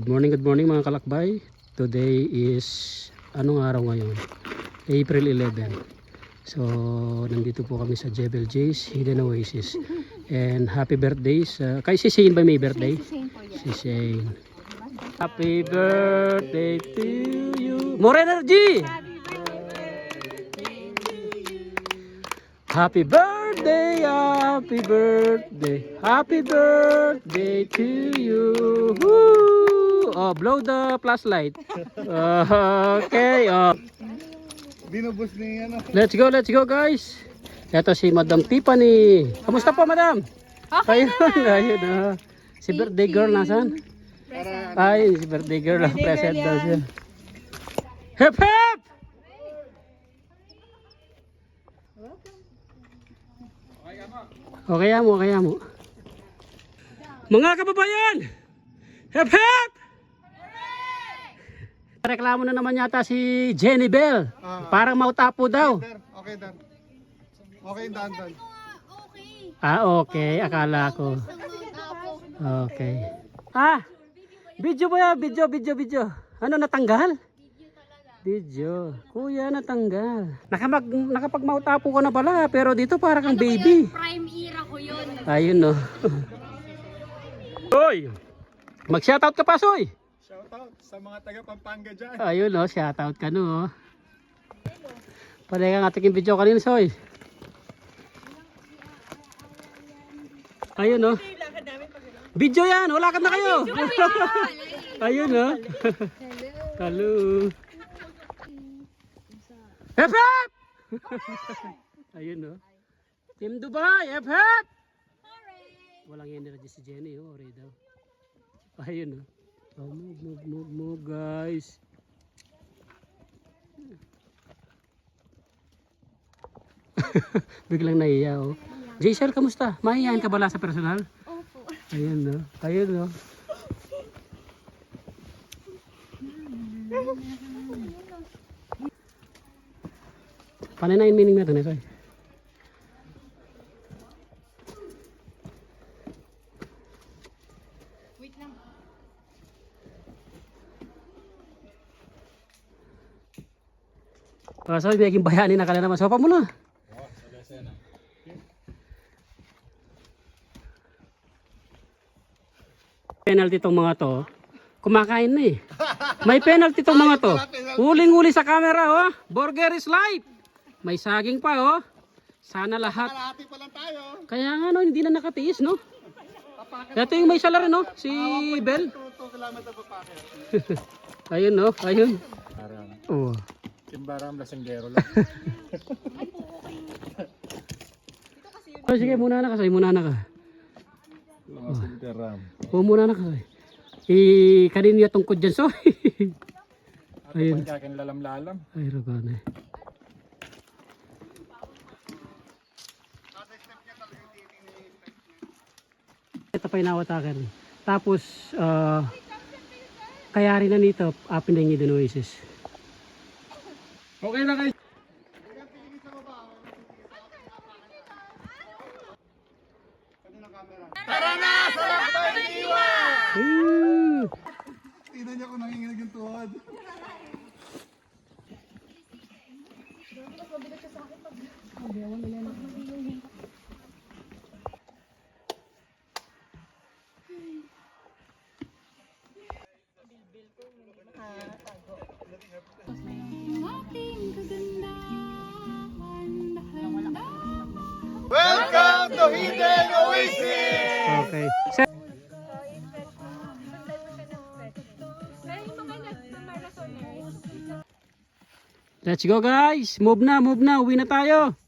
Good morning mga kalakbay. Today is anong araw ngayon? April 11. So nandito po kami sa Jebel Jay's Hidden Oasis. And happy birthday kay si Shane ba may birthday? Si Shane. Happy birthday to you. More energy! Happy birthday, happy birthday, happy birthday to you. Woo! Oh, blow the flashlight. Okay, oh. Binubos niya ano. Let's go guys. Ito si Madam Tiffany. Kamusta po, Madam? Okay Ayun, ayun, oh. Si birthday girl nasan? Ay, si birthday girl ang present daw siya. Hip hip! Okay mo. Mga kababayan! Hip hip! Reklamo na naman yata si Jenny Bell. Parang mautapo daw. Okay, Dan. Okay, Dan. Ah, okay. Akala ko. Okay. Ah! Video ba yan? Video. Ano natanggal? Video. Kuya, natanggal. Nakapagmautapo ka na pala, pero dito parang kang baby. Prime era ko yun. Ayun no. Hoy! Mag-shoutout ka pa, Soy! Shoutout sa mga taga Pampanga dyan. Ayun no, shoutout ka no. Pwede kang atikin video kanina, Soy. Ayun no. Video yan, wala ka na kayo. Ayun no. Hello. Hep hep! Ayun no. Team Dubai, hep hep! Walang energy si Jenny, oh, already daw. Ayun no. Oh, move guys. Biglang naiya oh. Jaisel, kamusta? Mahihayin ka bala sa personal? Opo. Ayun no. Ayun no. Paano na yung meaning natin ito eh? Wait lang. So, may bayani na ka na naman. Sopa mo na. Penalty tong mga to. Kumakain na eh. May penalty tong mga to. Huling-huli sa camera oh. Burger is life. May saging pa oh. Sana lahat. Kalahati pa lang tayo. Kaya nga no, hindi na nakatiis no. Ito yung may sala rin no, si Bell. 2 kilometer pa pa. Ayun no, ayun. Parang Oh. Timbaram lasenggero lang. Oh, sige, muna na ka, muna na ka. Lasenggero. Oh, muna na ka. Kanino yung tungkod dyan, so? Ayun. Kakin lalam-lalam. Ay, ragana. Ito pa inawatakan. Tapos, kaya rin na nito, pinangi din Oasis. Okay na kayo. Tara na! Sarap tayo iwan! Tingnan niya kung nanginginig yung tuhod. Welcome to Hidden Oasis! Okay. Let's go guys! Move na! Uwi na tayo!